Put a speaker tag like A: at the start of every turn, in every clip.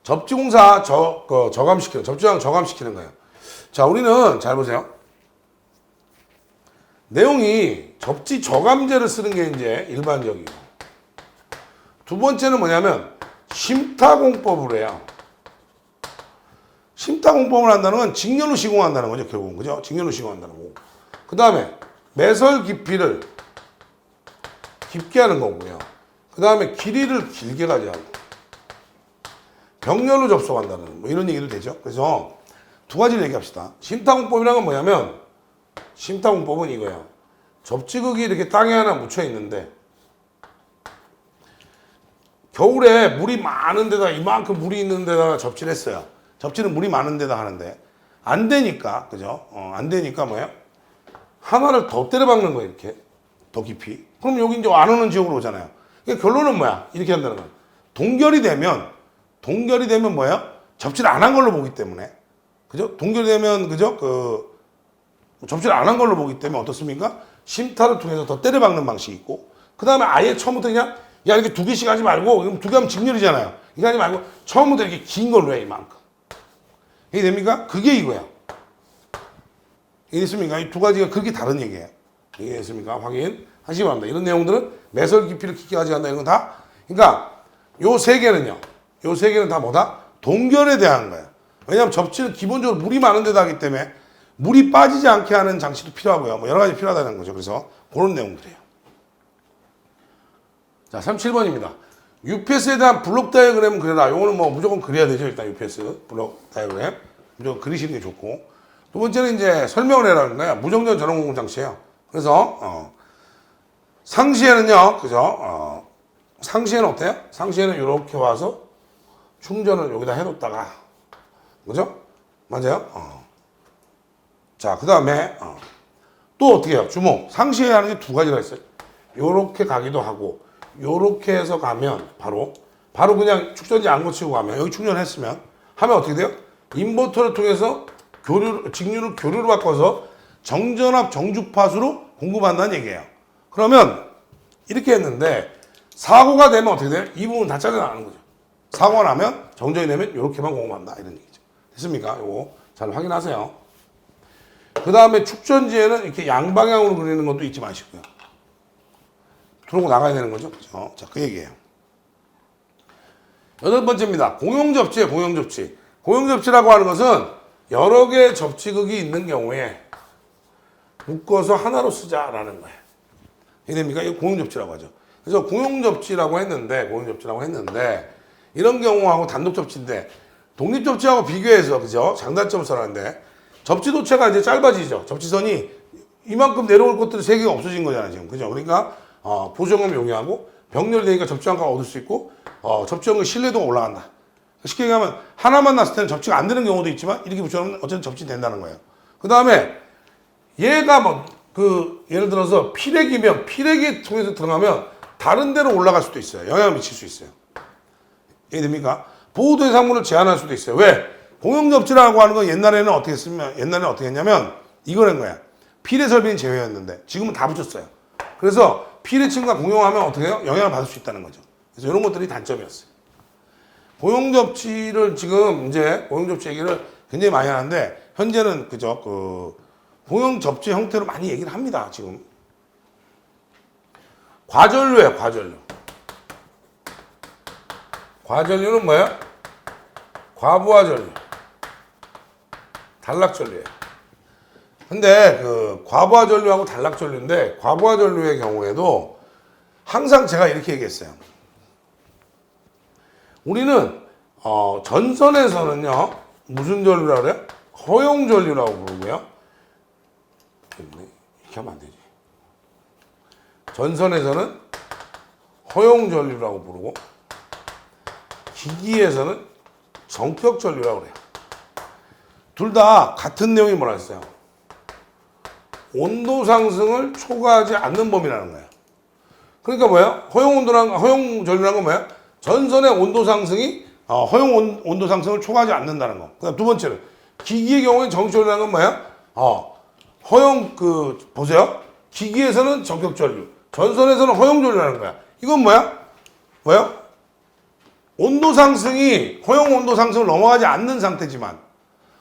A: 접지공사 저감시키는, 접지장 저감시키는 거예요. 자, 우리는 잘 보세요. 내용이 접지 저감제를 쓰는 게 이제 일반적이고, 두 번째는 뭐냐면 심타공법을 해요. 심타공법을 한다는 건 직렬로 시공한다는 거죠, 결국은. 그죠? 직렬로 시공한다는 거고. 그 다음에 매설 깊이를 깊게 하는 거고요. 그 다음에 길이를 길게 가져가고, 병렬로 접속한다는 뭐 이런 얘기도 되죠. 그래서 두 가지를 얘기합시다. 심타공법이라는 건 뭐냐면, 심타공법은 이거예요. 접지극이 이렇게 땅에 하나 묻혀 있는데, 겨울에 물이 많은 데다, 이만큼 물이 있는 데다가 접지를 했어요. 접지는 물이 많은 데다 하는데 안 되니까, 그죠? 안 되니까 뭐예요? 하나를 더 때려박는 거예요. 이렇게 더 깊이. 그럼 여기 이제 안 오는 지역으로 오잖아요. 그러니까 결론은 뭐야? 이렇게 한다는 거예요. 동결이 되면 뭐예요? 접지를 안 한 걸로 보기 때문에, 그죠? 동결이 되면, 그죠? 접지를 안 한 걸로 보기 때문에 어떻습니까? 심타를 통해서 더 때려박는 방식이 있고, 그 다음에 아예 처음부터 그냥 야, 이렇게 두 개씩 하지 말고, 그럼 두 개 하면 직렬이잖아요. 이거 하지 말고 처음부터 이렇게 긴 걸로 해, 이만큼. 이게 됩니까? 그게 이거야. 이해됐습니까? 이 두 가지가 그렇게 다른 얘기예요. 이해됐습니까? 확인하시기 바랍니다. 이런 내용들은 매설 깊이를 깊게 가져간다, 이런 건 다. 그러니까 요 세 개는 다 뭐다? 동결에 대한 거예요. 왜냐하면 접지는 기본적으로 물이 많은 데다 하기 때문에 물이 빠지지 않게 하는 장치도 필요하고요. 뭐 여러 가지 필요하다는 거죠. 그래서 그런 내용들이에요. 자, 37번입니다. UPS에 대한 블록 다이어그램 그려라. 요거는 뭐 무조건 그려야 되죠. 일단 UPS 블록 다이어그램 무조건 그리시는 게 좋고, 두 번째는 이제 설명을 해라는 거야. 무정전 전원 공급 장치예요. 그래서 상시에는요, 그죠? 상시에는 어때요? 상시에는 이렇게 와서 충전을 여기다 해뒀다가, 그죠? 맞아요? 자, 그 다음에 또 어떻게 해요? 주목. 상시에 하는 게 두 가지가 있어요. 요렇게 가기도 하고, 요렇게 해서 가면 바로 그냥 축전지 안 거치고 가면, 여기 충전했으면 하면 어떻게 돼요? 인버터를 통해서 직류를 교류로 바꿔서 정전압 정주파수로 공급한다는 얘기예요. 그러면 이렇게 했는데 사고가 되면 어떻게 돼요? 이 부분 다 잘려나가는 거죠. 사고가 나면 정전이 되면 이렇게만 공급한다, 이런 얘기죠. 됐습니까? 요거 잘 확인하세요. 그 다음에 축전지에는 이렇게 양방향으로 그리는 것도 잊지 마시고요. 들어오고 나가야 되는 거죠. 그죠? 자, 그 얘기예요. 여덟 번째입니다. 공용접지예요, 공용접지. 공용접지라고 하는 것은 여러 개의 접지극이 있는 경우에 묶어서 하나로 쓰자라는 거예요. 이해됩니까? 이거 공용접지라고 하죠. 그래서 공용접지라고 했는데, 이런 경우하고 단독접지인데, 독립접지하고 비교해서, 그죠? 장단점을 써놨는데, 접지도체가 이제 짧아지죠. 접지선이 이만큼 내려올 것들이 세 개가 없어진 거잖아요, 지금. 그죠? 그러니까, 보정은 용이하고, 병렬이 되니까 접지한가가 얻을 수 있고, 접지형의 신뢰도가 올라간다. 쉽게 얘기하면, 하나만 났을 때는 접지가 안 되는 경우도 있지만, 이렇게 붙여놓으면 어쨌든 접지된다는 거예요. 그 다음에, 얘가 예를 들어서 피레기면, 피레기 통해서 들어가면, 다른 데로 올라갈 수도 있어요. 영향을 미칠 수 있어요. 이해됩니까? 보호 대상물을 제한할 수도 있어요. 왜? 공용접지라고 하는 건 옛날에는 어떻게 했냐면, 이거는 거야. 피레 설비는 제외였는데, 지금은 다 붙였어요. 그래서 피레층과 공용하면 어떻게 해요? 영향을 받을 수 있다는 거죠. 그래서 이런 것들이 단점이었어요. 공용접지를 지금 이제 공용접지 얘기를 굉장히 많이 하는데, 현재는 그죠? 공용접지 형태로 많이 얘기를 합니다, 지금. 과전류예요, 과전류. 과전류는 뭐야? 과부하전류. 단락전류예요. 근데 과부하전류하고 단락전류인데, 과부하전류의 경우에도 항상 제가 이렇게 얘기했어요. 우리는 전선에서는요, 무슨 전류라고 그래요? 허용전류라고 부르고요. 이렇게 하면 안 되지. 전선에서는 허용전류라고 부르고, 기기에서는 정격전류라고 그래요. 둘 다 같은 내용이 뭐라 했어요? 온도 상승을 초과하지 않는 범위라는 거예요. 그러니까 뭐예요? 허용전류라는 건 뭐예요? 전선의 온도 상승이 허용 온도 상승을 초과하지 않는다는 거. 그다음 두 번째는 기기의 경우에 정격전류라는 건 뭐예요? 보세요. 기기에서는 정격전류, 전선에서는 허용전류라는 거야. 이건 뭐야? 온도 상승이 허용 온도 상승을 넘어가지 않는 상태지만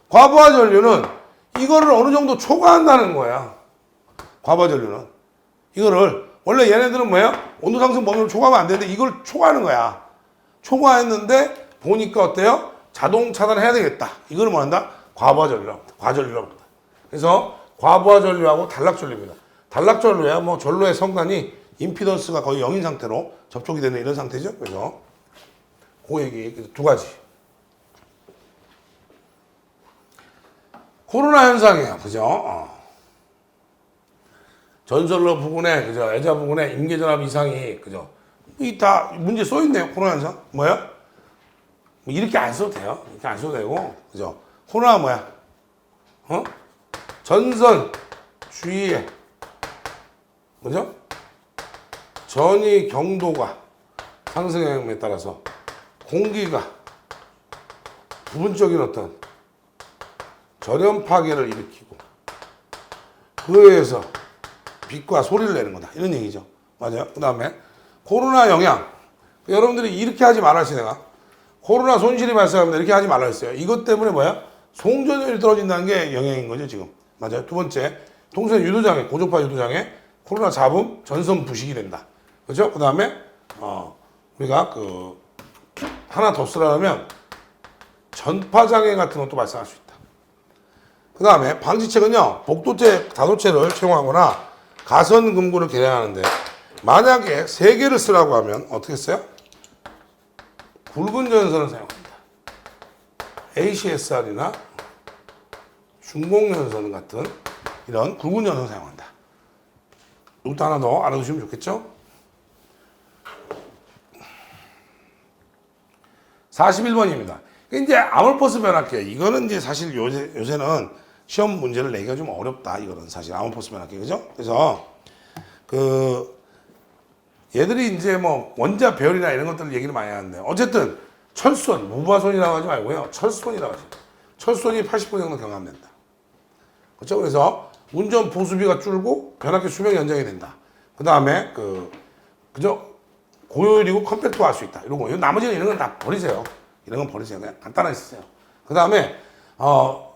A: 과부하 전류는 이거를 어느 정도 초과한다는 거야. 과부하 전류는 이거를 원래 얘네들은 뭐야? 온도 상승 범위를 초과하면 안 되는데 이걸 초과하는 거야. 초과했는데 보니까 어때요? 자동 차단해야 되겠다. 이거를 뭐 한다? 과부하 전류라고 합니다. 과전류라고 합니다. 그래서 과부하 전류하고 단락 전류입니다. 단락 전류야 뭐 전로의 성단이 임피던스가 거의 0인 상태로 접촉이 되는 이런 상태죠. 그래서 그 얘기 두 가지. 코로나 현상이에요. 그죠? 전설로 부근에, 그죠? 애자 부근에 임계전압 이상이, 그죠? 이 다 문제 써있네요. 코로나 현상. 뭐야? 뭐 이렇게 안 써도 돼요. 이렇게 안 써도 되고, 그죠? 코로나 뭐야? 전선 주위에, 그죠? 전이 경도가 상승의 영향에 따라서 공기가 부분적인 어떤 절연 파괴를 일으키고 그에 의해서 빛과 소리를 내는 거다. 이런 얘기죠. 맞아요. 그 다음에 코로나 영향. 여러분들이 이렇게 하지 말았지 내가. 코로나 손실이 발생합니다. 이렇게 하지 말라 했어요. 이것 때문에 뭐야? 송전율이 떨어진다는 게 영향인 거죠, 지금. 맞아요. 두 번째, 통신 유도장애, 고주파 유도장애, 코로나 잡음, 전선 부식이 된다. 그죠? 그 다음에, 우리가 하나 더 쓰라면 전파장애 같은 것도 발생할 수 있다. 그 다음에 방지책은요, 복도체, 다도체를 채용하거나 가선금고를 개량하는데, 만약에 3개를 쓰라고 하면 어떻게 써요? 굵은 전선을 사용합니다. ACSR이나 중공전선 같은 이런 굵은 전선을 사용한다. 이것도 하나 더 알아두시면 좋겠죠? 41번입니다. 이제 아몰포스 변압기. 이거는 이제 사실 요새는 시험 문제를 내기가 좀 어렵다. 이거는 사실 아몰포스 변압기. 그죠? 그래서 얘들이 이제 뭐 원자 배열이나 이런 것들을 얘기를 많이 하는데 어쨌든 철선, 무바손이라고 하지 말고요. 철선이라고 하죠. 철선이 80% 정도 경감된다. 그렇죠? 그래서 운전 보수비가 줄고 변압기 수명이 연장이 된다. 그 다음에 그죠? 고효율이고 컴팩트화할 수 있다. 이런 거. 나머지는 이런 건 다 버리세요. 이런 건 버리세요. 그냥 간단하게 쓰세요. 그 다음에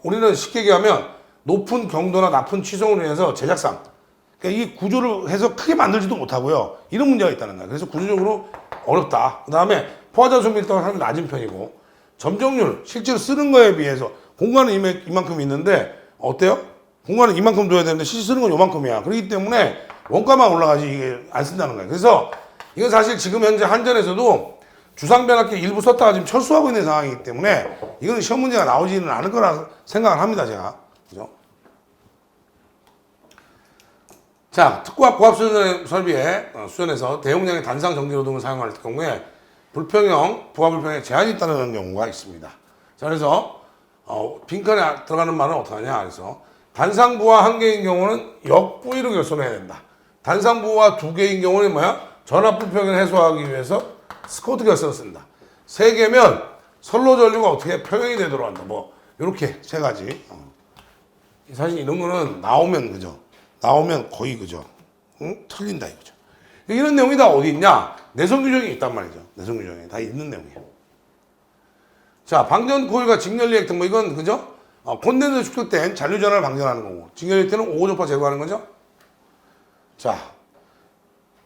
A: 우리는 쉽게 얘기하면 높은 경도나 낮은 취성으로 인해서 제작상 그러니까 이 구조를 해서 크게 만들지도 못하고요. 이런 문제가 있다는 거야. 그래서 구조적으로 어렵다. 그 다음에 포화자수 밀도가 상당히 낮은 편이고 점정률, 실제로 쓰는 거에 비해서 공간은 이만큼 있는데 어때요? 공간은 이만큼 둬야 되는데 실제 쓰는 건 요만큼이야. 그렇기 때문에 원가만 올라가지 이게 안 쓴다는 거야. 그래서 이건 사실 지금 현재 한전에서도 주상변압기 일부 썼다가 지금 철수하고 있는 상황이기 때문에 이거는 시험 문제가 나오지는 않을 거라 생각을 합니다. 제가. 그죠? 자, 특과 고압 수전 설비에 수전에서 대용량의 단상 전기로 등을 사용할 경우에 부하 불평에 제한이 있다는 경우가 있습니다. 자, 그래서 빈칸에 들어가는 말은 어떻게 하냐? 그래서 단상부하 1개인 경우는 역부위로 결손해야 된다. 단상부하 2개인 경우는 뭐야? 전압 불평을 해소하기 위해서 스코트 결선을 쓴다. 3개면 선로 전류가 어떻게 평형이 되도록 한다. 뭐 이렇게 3가지. 사실 이런 거는 나오면 그죠? 나오면 거의 그죠? 응? 틀린다 이거죠. 이런 내용이 다 어디 있냐? 내성 규정이 있단 말이죠. 내성 규정이 다 있는 내용이에요. 자, 방전 코일과 직렬 리액터 뭐 이건 그죠? 콘덴서 축적된 잔류 전환을 방전하는 거고 직렬 리액터는 오호조파 제거하는 거죠. 자,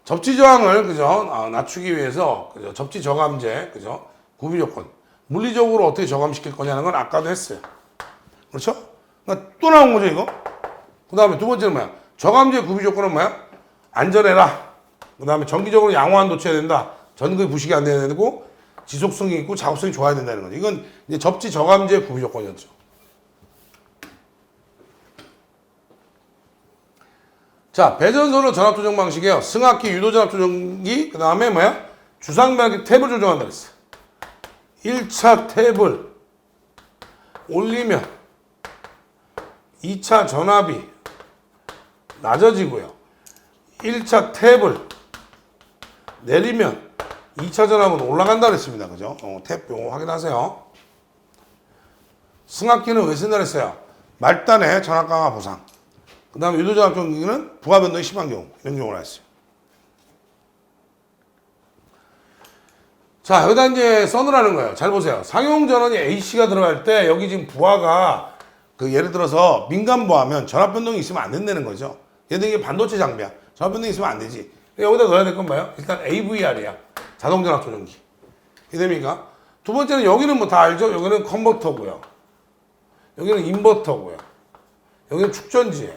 A: 접지 저항을 그죠? 낮추기 위해서 그죠? 접지 저감제 그죠? 구비 조건 물리적으로 어떻게 저감시킬 거냐는 건 아까도 했어요. 그렇죠? 그러니까 또 나온 거죠 이거. 그 다음에 두 번째는 뭐야? 저감제 구비 조건은 뭐야? 안전해라. 그 다음에 정기적으로 양호한 도취해야 된다. 전극 부식이 안 돼야 되고 지속성이 있고 작업성이 좋아야 된다는 거죠. 이건 이제 접지 저감제 구비 조건이었죠. 자, 배전선로 전압 조정 방식이에요. 승합기, 유도전압 조정기, 그 다음에 뭐야? 주상변압기 탭을 조정한다 그랬어. 1차 탭을 올리면 2차 전압이 낮아지고요. 1차 탭을 내리면 2차 전압은 올라간다 그랬습니다. 그죠? 탭 요거 확인하세요. 승합기는 왜 쓴다 그랬어요? 말단의 전압 강화 보상. 그 다음에 유도전압 조정기는 부하 변동이 심한 경우. 이런 경우를 했어요. 자, 여기다 이제 써놓으라는 거예요. 잘 보세요. 상용 전원이 AC가 들어갈 때 여기 지금 부하가 그 예를 들어서 민간부하면 전압 변동이 있으면 안 된다는 거죠. 예를 들어 이게 반도체 장비야. 전압 변동이 있으면 안 되지. 여기다 넣어야 될 건 뭐예요? 일단 AVR이야. 자동 전압 조정기. 이해됩니까? 두 번째는 여기는 뭐 다 알죠? 여기는 컨버터고요. 여기는 인버터고요. 여기는 축전지예요.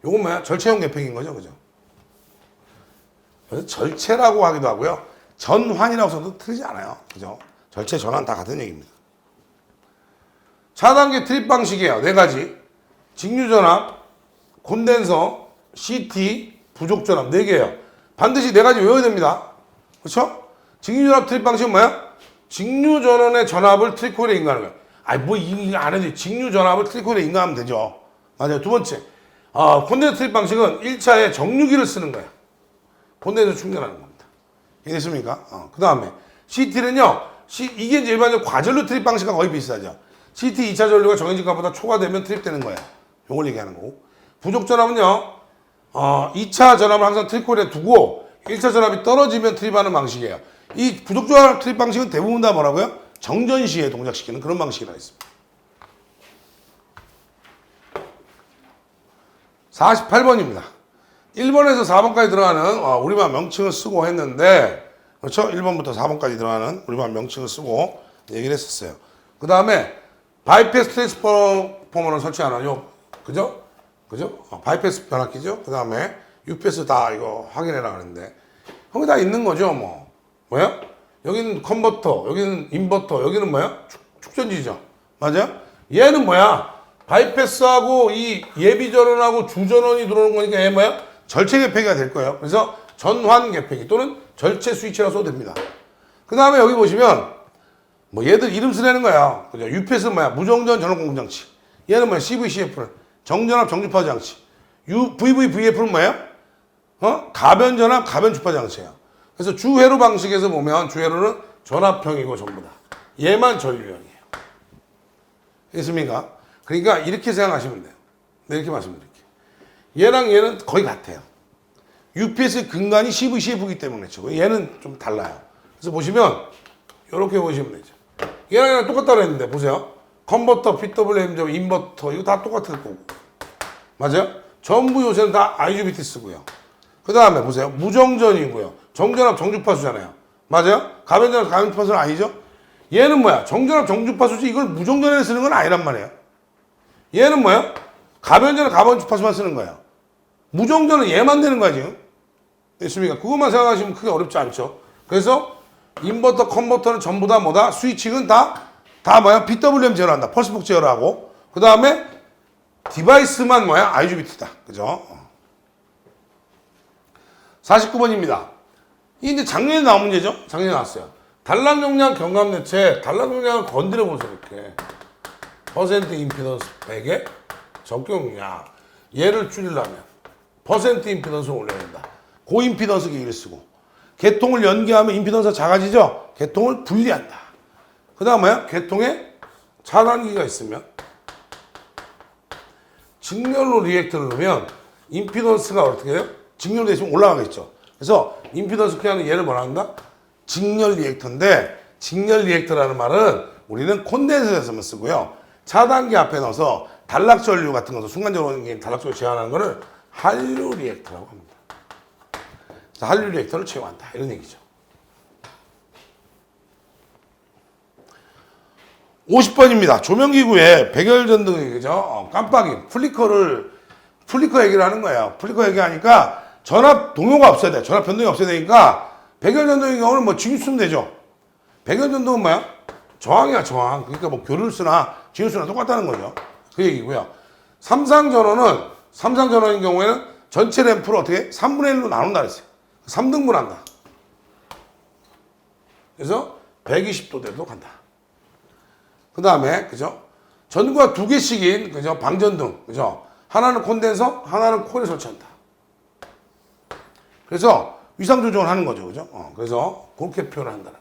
A: 요건 뭐야? 절체형 개폐기인 거죠, 그죠? 그래서 절체라고 하기도 하고요. 전환이라고 써도 틀리지 않아요. 그죠? 절체, 전환 다 같은 얘기입니다. 차단계 트립 방식이에요. 네 가지. 직류전압, 콘덴서, CT, 부족전압 네 개예요. 반드시 네 가지 외워야 됩니다. 그렇죠? 직류전압 트립 방식은 뭐야? 직류전원의 전압을 트립코일에 인가하는 거예요. 아니 뭐 이거 안 해도 직류전압을 트립코일에 인가하면 되죠. 맞아요. 두 번째. 콘덴서 트립 방식은 1차에 정류기를 쓰는 거예요. 콘덴서 충전하는 겁니다. 이해됐습니까? 그 다음에 CT는요. 이게 이제 일반적으로 과전류 트립 방식과 거의 비슷하죠. CT 2차 전류가 정해진 값보다 초과되면 트립되는 거예요. 요걸 얘기하는 거고. 부족전압은요. 2차 전압을 항상 트립코일에 두고 1차 전압이 떨어지면 트립하는 방식이에요. 이 부족전압 트립 방식은 대부분 다 뭐라고요? 정전 시에 동작시키는 그런 방식이라 했습니다. 48번입니다. 1번에서 4번까지 들어가는 우리말 명칭을 쓰고 했는데 그렇죠? 1번부터 4번까지 들어가는 우리말 명칭을 쓰고 얘기를 했었어요. 그 다음에 바이패스 트랜스포머를 설치하나요? 그죠? 그죠? 바이패스 변압기죠? 그 다음에 UPS 다 이거 확인해라 하는데 거기 다 있는 거죠, 뭐. 뭐야? 여기는 컨버터, 여기는 인버터, 여기는 뭐야? 축전지죠. 맞아요? 얘는 뭐야? 바이패스하고 이 예비전원하고 주전원이 들어오는 거니까 얘 뭐야? 절체 개폐기가 될 거예요. 그래서 전환 개폐기 또는 절체 스위치라고 써도 됩니다. 그 다음에 여기 보시면 뭐 얘들 이름 쓰라는 거야. 그죠? UPS는 뭐야? 무정전 전원 공급장치. 얘는 뭐야? CVCF는 정전압 정주파 장치. VVVF는 뭐예요? 가변전압 가변주파 장치예요. 그래서 주회로 방식에서 보면 주회로는 전압형이고 전부 다. 얘만 전류형이에요. 있습니까? 그러니까 이렇게 생각하시면 돼요. 네, 이렇게 말씀드릴게요. 얘랑 얘는 거의 같아요. UPS 근간이 CVCF이기 때문에 그렇죠. 얘는 좀 달라요. 그래서 보시면 이렇게 보시면 되죠. 얘랑 얘랑 똑같다고 했는데 보세요. 컨버터, PWM, 인버터 이거 다 똑같을 거고. 맞아요? 전부 요새는 다 IGBT 쓰고요. 그 다음에 보세요. 무정전이고요. 정전압 정주파수잖아요. 맞아요? 가변전압 가변주파수는 아니죠? 얘는 뭐야? 정전압 정주파수지 이걸 무정전에 쓰는 건 아니란 말이에요. 얘는 뭐야? 가변전압 가변주파수만 쓰는 거예요. 무정전은 얘만 되는 거야 지금. 됐습니까? 그것만 생각하시면 크게 어렵지 않죠. 그래서 인버터, 컨버터는 전부 다 뭐다? 스위칭은 다 뭐야? PWM 제어를 한다. 펄스폭 제어를 하고. 그 다음에 디바이스만 뭐야? IGBT다. 그죠? 49번입니다. 이게 이제 작년에 나온 문제죠? 작년에 나왔어요. 단락 용량 경감내체, 단락 용량을 건드려 보세요, 이렇게. 퍼센트 임피던스 100에 적용량. 얘를 줄이려면 퍼센트 임피던스를 올려야 된다. 고임피던스 기기를 쓰고. 개통을 연계하면 임피던스가 작아지죠? 개통을 분리한다. 그 다음 뭐야? 개통에 차단기가 있으면 직렬로 리액터를 넣으면 임피던스가 어떻게 해요? 직렬로 있으면 올라가겠죠. 그래서 임피던스 케어는 얘를 뭐라 한다? 직렬 리액터인데 직렬 리액터라는 말은 우리는 콘덴서에서만 쓰고요. 차단기 앞에 넣어서 단락전류 같은 것도 순간적으로 단락전류 제한하는 거를 한류 리액터라고 합니다. 그래서 한류 리액터를 채용한다. 이런 얘기죠. 50번입니다. 조명기구에 백열전등이 그죠? 깜빡이 플리커 얘기를 하는 거예요. 플리커 얘기하니까 전압 동요가 없어야 돼. 전압 변동이 없어야 되니까 백열전등의 경우는 뭐 직류 쓰면 되죠. 백열전등은 뭐야? 저항이야, 저항. 그러니까 뭐 교류수나 진유수나 똑같다는 거죠. 그 얘기고요. 삼상전원인 경우에는 전체 램프를 어떻게 3분의 1로 나눈다 그랬어요. 3등분 한다. 그래서 120도대로 간다. 그 다음에, 그죠? 전구가 두 개씩인, 그죠? 방전등, 그죠? 하나는 콘덴서, 하나는 코일에 설치한다. 그래서 위상 조정을 하는 거죠, 그죠? 그래서 그렇게 표현을 한다는